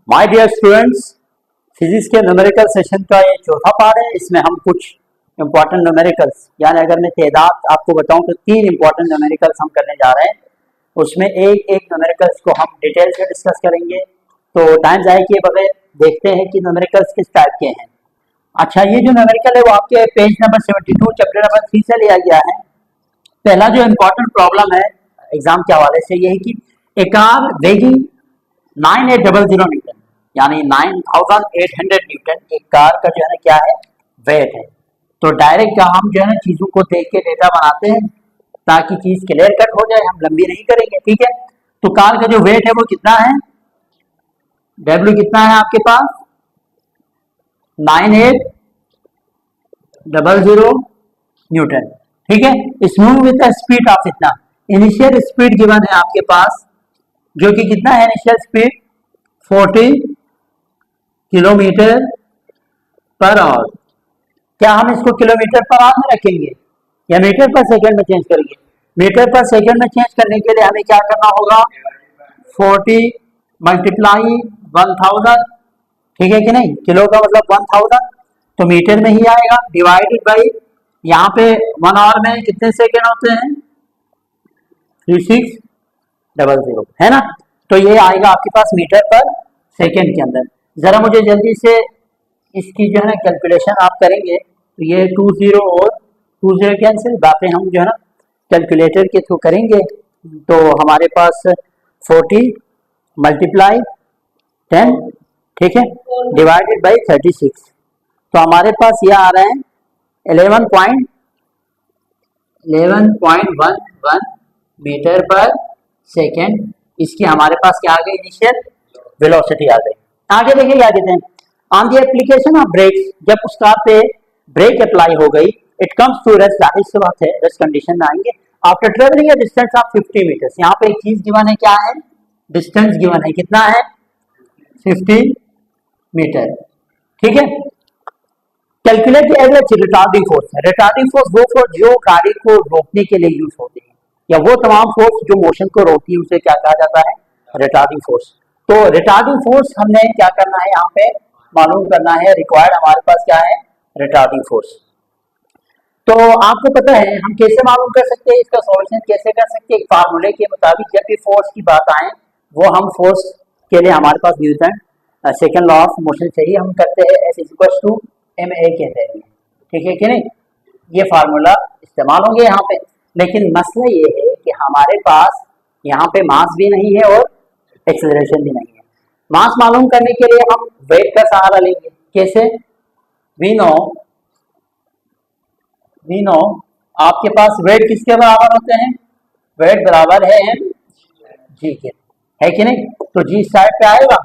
My dear students, physics के numerical session का ये चौथा पार्ट है। इसमें हम कुछ इंपॉर्टेंट न्यूमेरिकल्स, यानी अगर मैं तादाद आपको बताऊं तो 3 इंपॉर्टेंट न्यूमेरिकल्स हम करने जा रहे हैं। उसमें एक एक न्यूमेरिकल्स को हम डिटेल से डिस्कस करेंगे। तो टाइम जाए किए बगैर देखते हैं कि न्यूमेरिकल्स किस टाइप के हैं। अच्छा, ये जो न्यूमेरिकल है वो आपके पेज नंबर 72 चैप्टर नंबर 3 से लिया गया है। पहला जो इम्पोर्टेंट प्रॉब्लम है एग्जाम के हवाले से, ये है कि ए कार वेगिंग 9800 न्यूटन, यानी 9800 न्यूटन एक कार का जो है क्या है, वेट है। तो डायरेक्ट हम जो है चीजों को देख के डेटा बनाते हैं ताकि चीज क्लियर कट हो जाए, हम लंबी नहीं करेंगे, ठीक है। तो कार का जो वेट है वो कितना है, डब्ल्यू कितना है आपके पास, 9800 न्यूटन, ठीक है। Move with the speed of इतना, इनिशियल स्पीड गिवन है आपके पास, जो कि कितना है initial speed, 40 kilometre per hour. क्या हम इसको किलोमीटर पर आवर में रखेंगे या मीटर पर सेकंड में चेंज करेंगे? मीटर पर सेकंड में चेंज करने के लिए हमें क्या करना होगा, 40 मल्टीप्लाई 1000, ठीक है कि नहीं। किलो का मतलब 1000, तो मीटर में ही आएगा, डिवाइडेड बाई यहाँ पे 1 आवर में कितने सेकंड होते हैं, 3600, है ना। तो ये आएगा आपके पास मीटर पर सेकंड के अंदर। जरा मुझे जल्दी से इसकी जो है ना कैलकुलेशन आप करेंगे तो ये 20 और 20 कैंसिल, बातें हम जो है ना कैलकुलेटर के थ्रू करेंगे। तो हमारे पास 40 मल्टीप्लाई 10, ठीक है, डिवाइडेड बाई 36, तो हमारे पास ये आ रहा है 11.11 मीटर पर सेकेंड। इसकी हमारे पास क्या आ गई, इनिशियल वेलोसिटी आ गई। आगे देखिए क्या कहते हैं, on the application of brakes, जब उस कार पे ब्रेक अप्लाई हो गई, इट कम्स टू रेस्ट, जाहिर सी बात है रेस्ट कंडीशन में आएंगे। After travelling a distance of 50 metres, यहाँ पे एक चीज गिवन है, क्या है, डिस्टेंस गिवन है, कितना है, 50 मीटर, ठीक है। Calculate the average retarding force, retarding force वो फोर्स जो गाड़ी को रोकने के लिए यूज होती है, या वो तमाम फोर्स जो मोशन को रोकती है उसे क्या कहा जाता है, रिटार्डिंग फोर्स। तो रिटार्डिंग फोर्स हमने क्या करना है, यहाँ पे मालूम करना है, रिक्वायर्ड हमारे पास क्या है, रिटार्डिंग फोर्स। तो आपको पता है हम कैसे मालूम कर सकते हैं, इसका सॉल्यूशन कैसे कर सकते हैं, एक फार्मूले के मुताबिक। जब भी फोर्स की बात आए वो हम फोर्स के लिए हमारे पास Newton second law of motion से ही हम करते हैं, एस इक्वल्स टू ma कहते हैं, ठीक है कि नहीं। ये फार्मूला इस्तेमाल होंगे यहाँ पे, लेकिन मसला ये है कि हमारे पास यहाँ पे मास भी नहीं है और एक्सेलरेशन भी नहीं है। मास मालूम करने के लिए हम वेट का सहारा लेंगे, कैसे, वी नो आपके पास वेट किसके बराबर होते हैं, वेट बराबर है m g के, है कि नहीं। तो g साइड पे आएगा।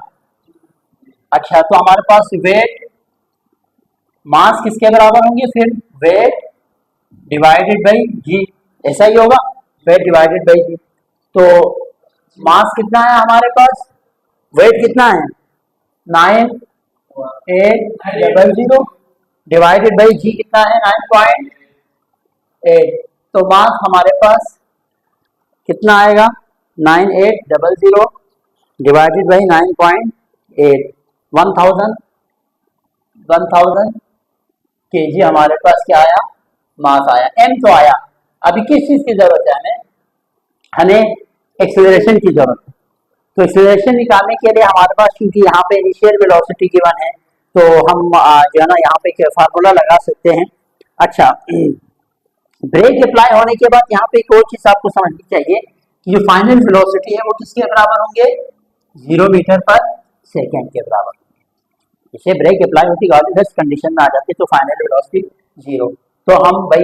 अच्छा, तो हमारे पास वेट मास किसके बराबर होंगे, फिर वेट डिवाइडेड बाई जी, ऐसा ही होगा, वेट डिवाइडेड बाई जी। तो मास कितना है हमारे पास, वेट कितना है, 9800 डिवाइडेड बाई जी कितना है, 9.8। तो मास हमारे पास कितना आएगा, 9800 डिवाइडेड बाई 9.8, 1000 केजी हमारे पास क्या आया, मास आया, m तो आया। अभी किस चीज की जरूरत है, हमें एक्सेलरेशन की जरूरत है। तो एक्सेलरेशन निकालने के लिए हमारे पास, क्योंकि यहाँ पे इनिशियल वेलोसिटी गिवन है, तो हम जो है ना यहाँ पे फार्मूला लगा सकते हैं। अच्छा, ब्रेक अप्लाई होने के बाद यहाँ पे एक और चीज आपको समझनी चाहिए कि जो फाइनल वेलोसिटी है वो किसके बराबर होंगे, 0 मीटर पर सेकेंड के बराबर। इसे ब्रेक अप्लाई होती गाड़ी रेस्ट कंडीशन में आ जाती है, तो फाइनल वेलोसिटी 0। तो हम by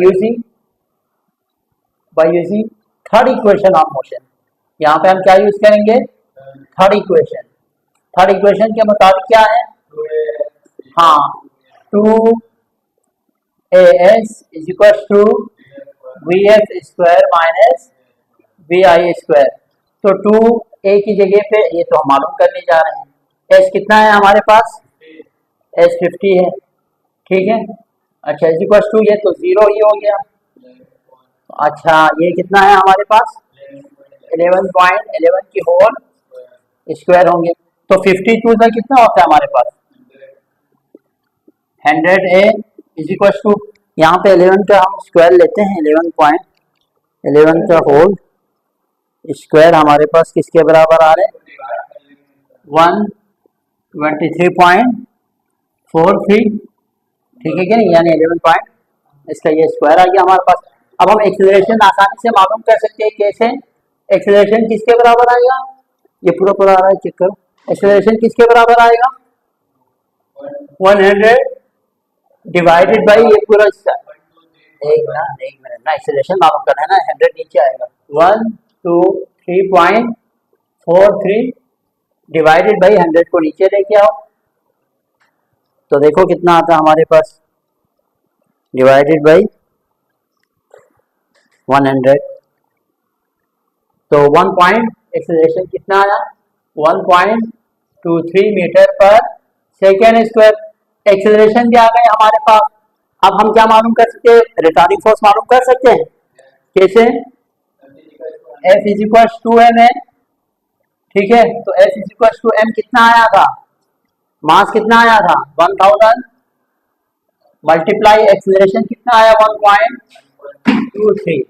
using third equation of motion, यहाँ पे हम क्या यूज करेंगे, थर्ड इक्वेशन के मुताबिक क्या है, हाँ, 2as is equal to vf square minus vi square. तो 2a की जगह पे ये तो हम मालूम करने जा रहे हैं, s कितना है हमारे पास, s 50 है, ठीक है। अच्छा, इज इक्वल टू ये तो 0 ही हो गया। अच्छा, ये कितना है हमारे पास, 11.11 की होल स्क्वायर होंगे। तो 52 से कितना होता है हमारे पास 100A इज इक्वल टू, यहाँ पे 11 का हम स्क्वायर लेते हैं, 11 का होल स्क्वायर हमारे पास किसके बराबर आ रहे हैं 123.43, ठीक है कि नहीं, यानी 11 पॉइंट, इसका ये स्क्वायर आ गया हमारे पास। अब हम एक्सेलरेशन आसानी से मालूम कर सकते हैं, कैसे एक्सेलरेशन किसके बराबर आएगा, ये पूरा पूरा आ रहा है, चेक करो, एक्सेलरेशन किसके बराबर आएगा 100 डिवाइडेड बाई ये पूरा, एक मिनट ना, एक्सेलरेशन मालूम करना है ना, 100 नीचे आएगा 123.43 डिवाइडेड बाई 100 को नीचे लेके आओ, तो देखो कितना आता है हमारे पास, डिवाइडेड बाई 100, तो 1 पॉइंट एक्सेलरेशन कितना आया 1.23 मीटर पर सेकेंड स्क्वायर, एक्सेलरेशन भी आ गए हमारे पास। अब हम क्या मालूम कर सकते हैं, रिटार्डिंग फोर्स मालूम कर सकते हैं, कैसे, F is equal to m है, ठीक है, तो F is equal to m कितना आया था, मास कितना आया था 1000 मल्टीप्लाई एक्सेलरेशन कितना आया 1.23,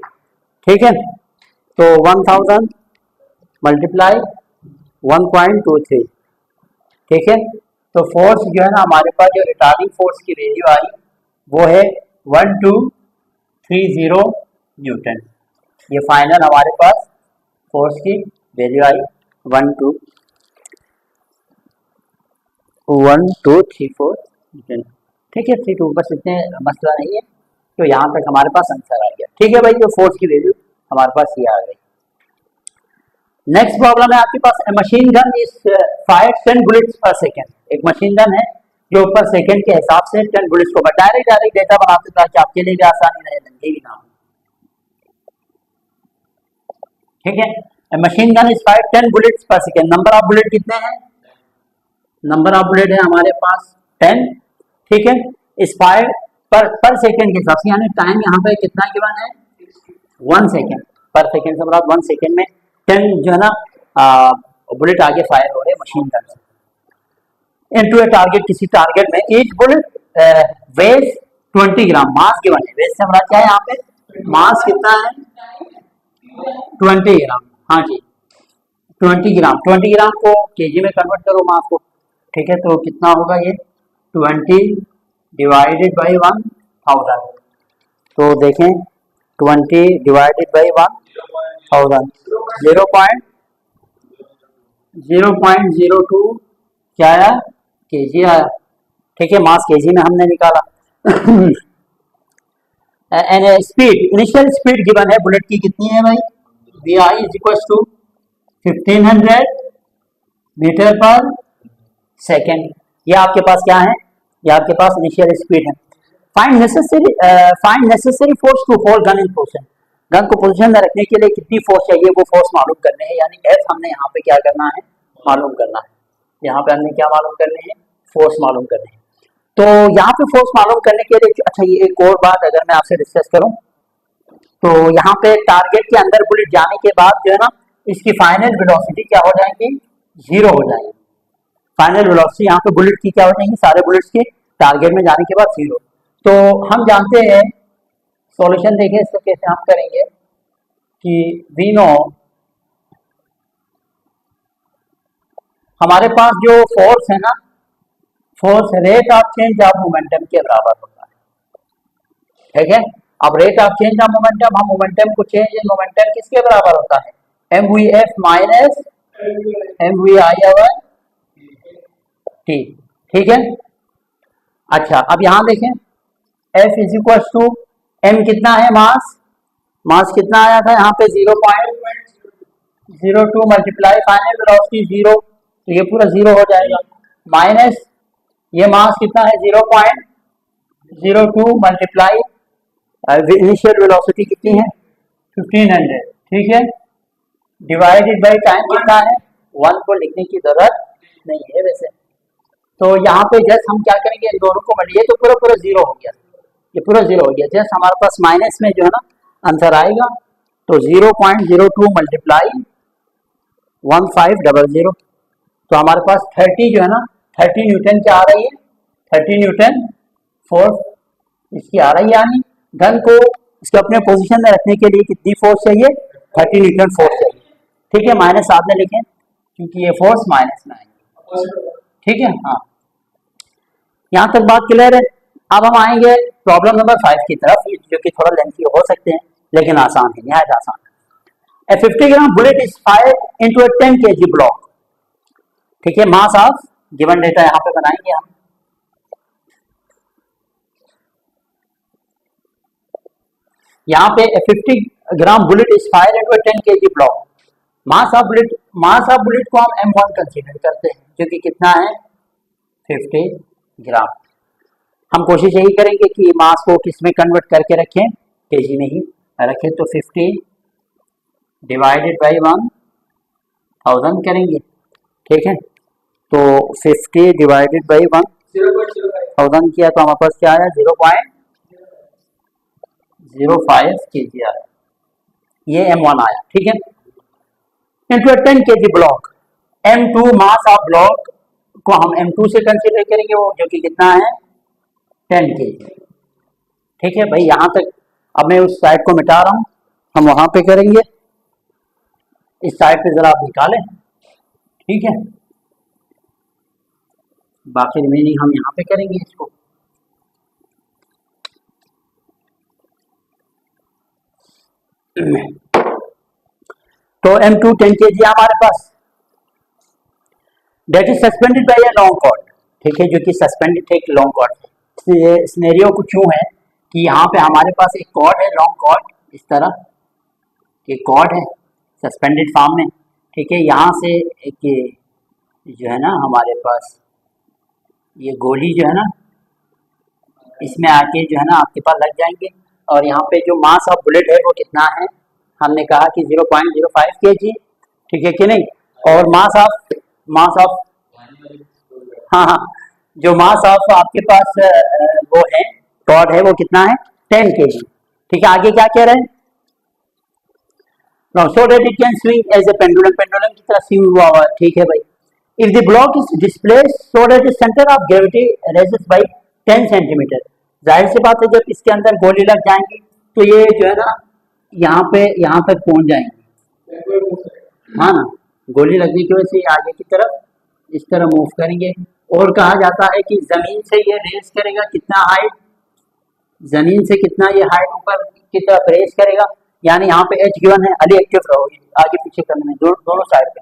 ठीक है, तो 1000 मल्टीप्लाई 1.23, ठीक है, तो फोर्स जो है ना हमारे पास, जो रिटार्डिंग फोर्स की वैल्यू आई वो है 1230 न्यूटन, ये फाइनल हमारे पास फोर्स की वैल्यू आई 1234 न्यूटन, ठीक है, 32, बस इतने मसला नहीं है, तो यहाँ तक हमारे पास आंसर आ गया, ठीक है भाई, तो फोर्स की वैल्यू हमारे पास ये आ गई। नेक्स्ट प्रॉब्लम है आपके पास, machine gun is fired 10 bullets per second, एक मशीन गन है जो पर सेकेंड के हिसाब से 10 बुलेट्स को डायरेक्ट डेटा बनाते ताकि आपके लिए भी आसानी रहे, लंबी भी ना हो, ठीक है, machine gun is fired 10 bullets per second, number of bullet कितने हैं, नंबर ऑफ बुलेट है हमारे पास 10, ठीक है, इस फायर पर सेकेंड के हिसाब से, यानी टाइम यहाँ पे कितना गिवन है 1 सेकेंड पर सेकेंड से मतलब 1 सेकेंड में 10 जो है ना बुलेट आगे फायर हो रहे मशीन गन से इनटू ए टारगेट, किसी टारगेट में, ईच बुलेट वेज 20 ग्राम, मास गिवन है, वेज से हमारा क्या है यहाँ पे, मास कितना है 20 ग्राम, हाँ जी 20 ग्राम को केजी में कन्वर्ट करो मास को, ठीक है, तो कितना होगा ये 20 डिवाइडेड बाई 1000, तो देखें 20 डिवाइडेड बाई 1000 0.02 क्या आया केजी आया, ठीक है, मास केजी में हमने निकाला। And speed, initial speed given है बुलेट की कितनी है भाई, v i is equal to 1500 metre पर सेकेंड, ये आपके पास क्या है, ये आपके पास इनिशियल स्पीड है। Find necessary force to hold gun in position, gun को पोजीशन में रखने के लिए कितनी फोर्स चाहिए वो फोर्स मालूम करने हैं, यानी एफ हमने यहाँ पे क्या करना है मालूम करना है, यहाँ पे हमने क्या मालूम करने हैं फोर्स मालूम करने हैं। तो यहाँ पे फोर्स मालूम करने के लिए, अच्छा ये एक और बात अगर मैं आपसे डिस्कस करूं, तो यहाँ पे टारगेट के अंदर बुलेट जाने के बाद जो है ना इसकी फाइनल वेलोसिटी क्या हो जाएगी 0 हो जाएगी, फाइनल वेलोसिटी यहाँ पे बुलेट की क्या हो जाएगी, सारे बुलेट्स के टारगेट में जाने के बाद 0। तो हम जानते हैं, सॉल्यूशन देखें इसको कैसे हम करेंगे कि वी नो हमारे पास जो फोर्स है ना, force rate of change of momentum के बराबर होता है, ठीक है, अब rate of change of momentum, हम मोमेंटम को चेंज इन मोमेंटम किसके बराबर होता है mvf माइनस mvi/t, ठीक है। अच्छा अब यहां देखें F is equal to m कितना है मास कितना आया था यहाँ पे 0.02 मल्टीप्लाई फाइनल वेलोसिटी 0, तो ये पूरा 0 हो जाएगा, माइनस ये मास कितना है 0.02 मल्टीप्लाई इनिशियल वेलोसिटी कितनी है 1500, ठीक है, डिवाइडेड बाय टाइम कितना है 1 को लिखने की जरूरत नहीं है वैसे, तो यहाँ पे जस्ट हम क्या करेंगे इन दोनों को ये तो पूरा 0 हो गया, ये पूरा 0 हो गया, जस्ट हमारे पास माइनस में जो है ना आंसर आएगा, तो 0.02 मल्टीप्लाई 1500, तो हमारे पास 30 जो है ना 30 न्यूटन क्या आ रही है, 30 न्यूटन फोर्स इसकी आ रही है, यानी गन को इसके अपने पोजीशन में रखने के लिए कितनी फोर्स चाहिए, 30 न्यूटन फोर्स चाहिए। ठीक है, माइनस साथ में लिखें क्योंकि ये फोर्स माइनस में आएंगे। ठीक है, हाँ यहाँ तक बात क्लियर है। अब हम आएंगे प्रॉब्लम नंबर 5 की तरफ, जो कि थोड़ा लेंथी हो सकते हैं लेकिन आसान है, निहायत आसान है। A 50 gram bullet is fired into a 10 kg block. ठीक है, मास ऑफ गिवन डेटा यहाँ पे बनाएंगे हम। यहाँ पे 50 gram bullet is fired into a 10 kg block. Mass of bullet को हम M1 कंसीडर करते हैं, जो कि कितना है 50 ग्राम। हम कोशिश यही करेंगे कि मास को किस में कन्वर्ट करके रखें, केजी में ही रखें। तो 50 डिवाइडेड बाई 1000 करेंगे। ठीक है, तो 50 डिवाइडेड बाई 1000 किया तो हमारे पास क्या आया, 0.05 केजी आया, ये M1 आया। ठीक है, into 10 kg block. M2 mass of block को हम M2 से कंसीडर करेंगे, वो जो कि कितना है 10 kg। ठीक है भाई, यहां तक। अब मैं उस साइड को मिटा रहा हूं, हम वहां पे करेंगे, इस साइड पे जरा आप निकालें। ठीक है, बाकी रिमेनिंग हम यहाँ पे करेंगे इसको। तो M2 10 kg हमारे पास, that is suspended by a long cord. ठीक है, जो कि सस्पेंडेड है एक लॉन्ग कॉर्ड। ये सिनेरियो कुछ यूं है कि यहाँ पे हमारे पास एक कॉर्ड है, लॉन्ग कॉर्ड, इस तरह एक कॉर्ड है सस्पेंडेड फॉर्म में। ठीक है, यहाँ से एक जो है ना हमारे पास ये गोली जो है ना, इसमें आके जो है ना आपके पास लग जाएंगे। और यहाँ पे जो मास ऑफ बुलेट है वो कितना है, हमने कहा कि 0.05 kg। ठीक है कि नहीं, और मास ऑफ हाँ हाँ, जो मास ऑफ आपके पास वो है कॉर्ड है वो कितना है 10 kg। ठीक है, आगे क्या कह रहे हैं, so that it can swing as a pendulum, pendulum की तरह स्विंग हुआ हुआ। ठीक है भाई, if the block is displaced so that the centre of gravity raises by 10 centimetre. जाहिर सी बात है, जब इसके अंदर गोली लग जाएंगी तो ये जो है ना यहाँ तक पहुंच जाएंगे। हाँ ना, गोली लगने की वजह से आगे की तरफ इस तरह मूव करेंगे। और कहा जाता है कि जमीन से ये रेस करेगा कितना हाइट, जमीन से कितना ये हाइट ऊपर की तरफ रेस करेगा। यानी यहाँ पे एच गिवन है, अली एक्टिव रहोगी आगे पीछे करने में, दोनों साइड पे।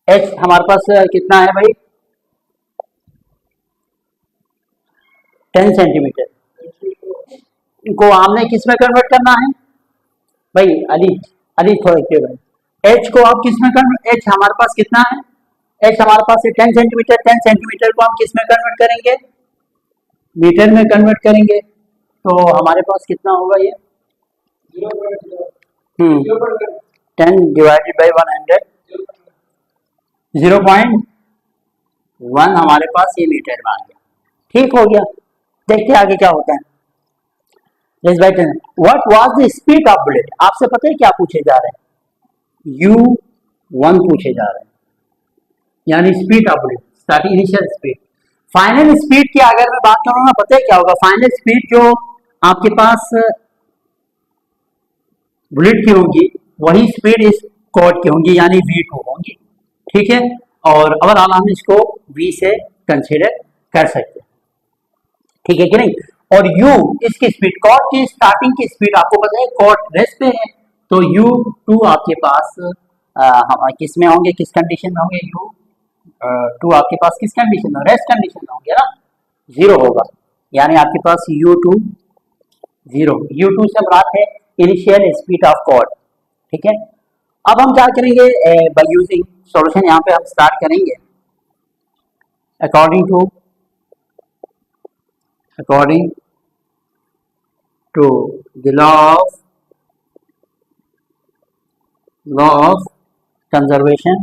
एच हमारे पास कितना है भाई 10 सेंटीमीटर। इनको हमने किस में कन्वर्ट करना है भाई, अली थोड़ा एक्टिव है। एच को आप किस में कन्वर्ट, एच हमारे पास कितना है, एच हमारे पास है 10 सेंटीमीटर। 10 सेंटीमीटर को हम किस में कन्वर्ट करेंगे, मीटर में कन्वर्ट करेंगे। तो हमारे पास कितना होगा ये 10 डिवाइडेड बाई 100, 0.1 हमारे पास ये मीटर में आ गया। ठीक हो गया, देखते हैं आगे क्या होता है। What was the speed of bullet, आपसे पता है क्या पूछे जा रहे हैं, U1 पूछे जा रहे हैं, यानी speed of bullet, starting initial speed. Final speed की अगर मैं बात करूँ ना, पता है क्या होगा, फाइनल स्पीड जो आपके पास बुलेट की होगी वही स्पीड इस कॉर्ड की होंगी, यानी V2 होंगी। ठीक है, और ओवरऑल हम इसको V से कंसीडर कर सकते हैं। ठीक है कि नहीं, और U इसकी स्पीड, कॉर्ड की स्टार्टिंग की स्पीड आपको पता है, कॉर्ड रेस्ट पे है, तो U2 आपके पास किस में होंगे, किस कंडीशन में होंगे, U2 आपके पास किस कंडीशन में, रेस्ट कंडीशन में होंगे ना, 0 होगा। यानी आपके पास U2 0, U2 से मुराद है इनिशियल स्पीड ऑफ कॉर्ड। ठीक है, अब हम क्या करेंगे, बाय यूजिंग सॉल्यूशन यहाँ पे हम स्टार्ट करेंगे according to the law of conservation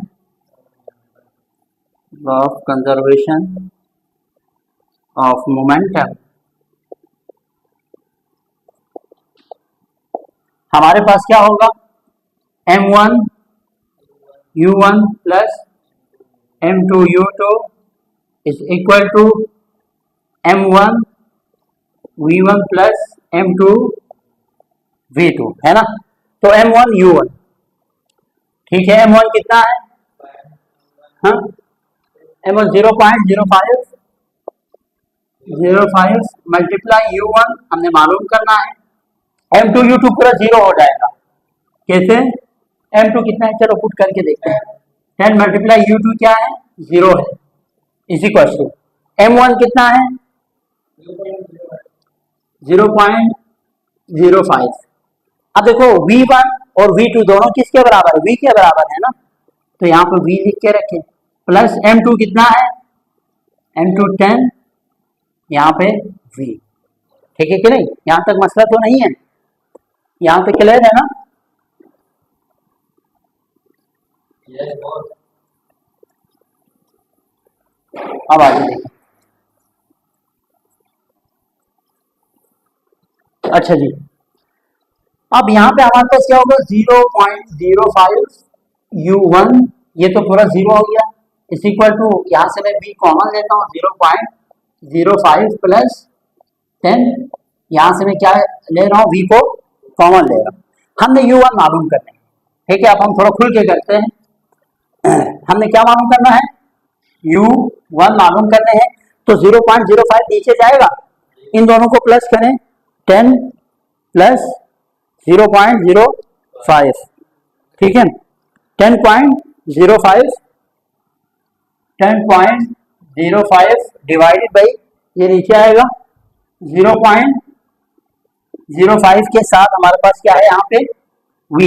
of momentum. हमारे पास क्या होगा, M1 U1 plus M2U2 is equal to M1V1 plus M2V2, है ना। तो M1U1, ठीक है। M1 कितना है, हाँ M1 0.05 मल्टीप्लाई U1 हमने मालूम करना है। M2U2 पूरा जीरो हो जाएगा, कैसे, M2 कितना है, चलो पुट करके देखते हैं। 10 मल्टीप्लाई U2 क्या है, 0 है, इज इक्वल टू M1 कितना है 0.05। अब देखो V1 और V2 दोनों किसके बराबर है, V के बराबर है ना, तो यहाँ पे V लिख के रखे, प्लस M2 कितना है, M2 10, यहाँ पे V, ठीक है कि नहीं, यहाँ तक मसला तो नहीं है, यहाँ पे क्लियर है ना। अब आगे देखिए, अच्छा जी, अब यहाँ पे हमारे पास क्या होगा 0.05 U1, ये तो पूरा जीरो हो गया, इस इक्वल टू यहाँ से मैं V कॉमन लेता हूँ 0.05 प्लस 10, यहाँ से मैं क्या ले रहा हूँ, V को कॉमन ले रहा हूँ। हमने U1 मालूम करना है, ठीक है। अब हम थोड़ा खुल के करते हैं, हमने क्या मालूम करना है, U1 मालूम करने हैं, तो 0.05 नीचे जाएगा, इन दोनों को प्लस करें, 10 प्लस 0.05, ठीक है, 10.05 डिवाइडेड बाई, ये नीचे आएगा 0.05 के साथ हमारे पास क्या है यहाँ पे V,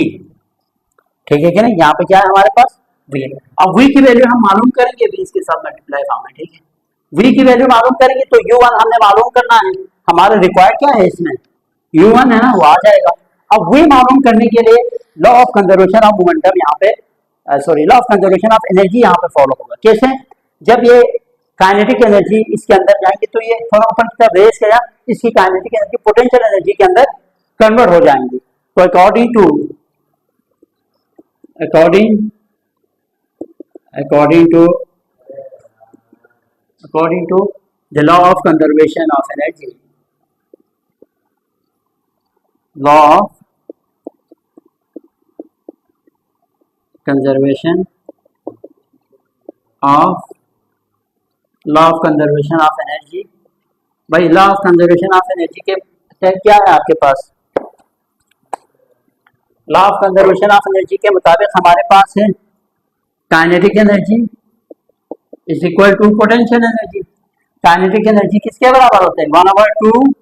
ठीक है कि नहीं, यहाँ पे क्या है हमारे पास V। अब V की वैल्यू हम मालूम करेंगे, V के साथ मल्टीप्लाई फॉर्म है, ठीक है। V की वैल्यू मालूम करेंगे तो U1 हमने मालूम करना है, हमारा रिक्वायर्ड क्या है इसमें, U1 है ना, वो आ जाएगा। अब V मालूम करने के लिए law of conservation of momentum यहाँ पे, sorry, law of conservation of energy यहाँ पे फॉलो होगा। कैसे, जब ये काइनेटिक एनर्जी इसके अंदर जाएंगे तो ये थोड़ा ऊपर की तरफ रेस गया, इसकी काइनेटिक एनर्जी पोटेंशियल एनर्जी के अंदर कन्वर्ट हो जाएंगी। तो according to the law of conservation of energy, law of conservation of energy, भाई law of conservation of energy के तहत क्या है आपके पास, law of conservation of energy के मुताबिक हमारे पास है kinetic energy is equal to potential energy. Kinetic energy किसके बराबर होते हैं, 1/2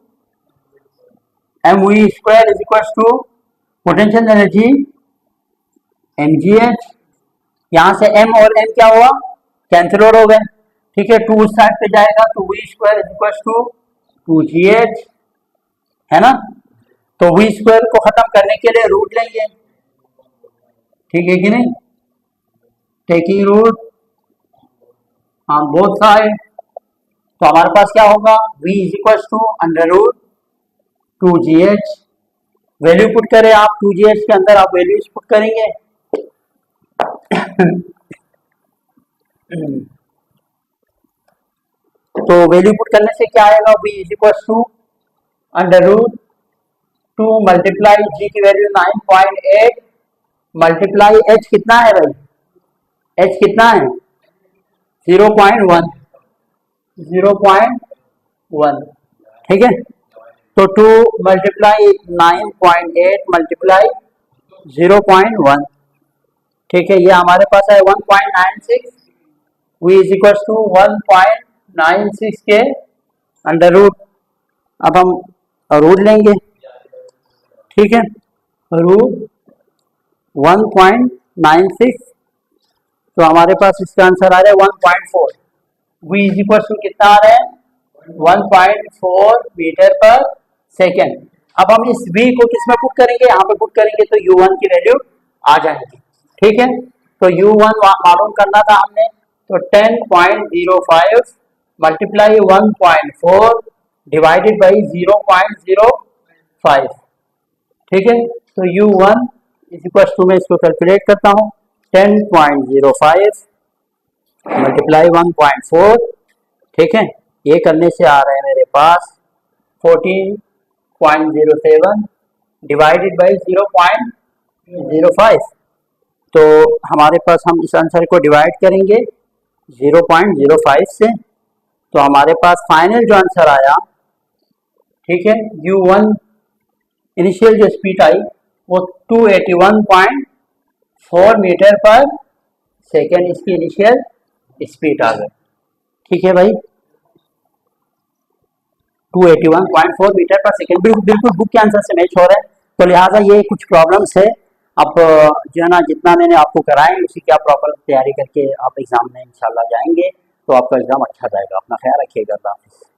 mv square is equal to potential energy mgh। यहाँ से m और m क्या हुआ, कैंसिल हो गए, ठीक है, 2 उस साइड पे जाएगा तो v square is equal to 2gh, है ना। तो v स्क्वायर को खत्म करने के लिए रूट लेंगे, ठीक है कि नहीं, taking root on both side, तो हमारे पास क्या होगा, v is equal to under root 2gh। Value put करें आप, 2gh के अंदर आप वैल्यूज पुट करेंगे तो वैल्यू पुट करने से क्या आएगा, v is equal to under root 2 multiply g की वैल्यू 9.8 मल्टीप्लाई h कितना है भाई, h कितना है 0.1, ठीक है। तो 2 मल्टीप्लाई 9.8 मल्टीप्लाई 0.1, ठीक है, ये हमारे पास है 1.96, v इज इक्वल टू 1.96 के अंडर रूट, अब हम रूट लेंगे, ठीक है, रूट 1.96, तो हमारे पास इसका आंसर आ रहा है 1.4, v इज इक्वल टू कितना आ रहा है 1.4 मीटर पर सेकेंड। अब हम इस v को किसमें पुट करेंगे, यहाँ पे पुट करेंगे तो u1 की वैल्यू आ जाएगी, ठीक है। तो u1 मालूम करना था हमने, तो 10.05 मल्टीप्लाई 1.4 डिवाइडेड बाई 0.05, ठीक है। तो u1 इज इक्वल टू, मैं इसको कैलकुलेट करता हूँ, 10.05 मल्टीप्लाई 1.4, ठीक है, ये करने से आ रहा है मेरे पास 14.07 डिवाइडेड बाई 0.05। तो हमारे पास, हम इस आंसर को डिवाइड करेंगे 0.05 से, तो हमारे पास फाइनल जो आंसर आया, ठीक है, u1 इनिशियल जो स्पीड आई वो 281.4 मीटर पर सेकेंड इसकी इनिशियल स्पीड आ गई। ठीक है भाई, 281.4 मीटर पर सेकेंड बिल्कुल बुक के आंसर से मैच हो रहा है। तो लिहाजा ये कुछ प्रॉब्लम्स है। अब जो है ना, जितना मैंने आपको कराए उसी की आप प्रॉपर तैयारी करके आप एग्जाम में इंशाल्लाह जाएंगे, तो आपका एग्जाम अच्छा जाएगा। अपना ख्याल रखिएगा। अल्लाह हाफिज़।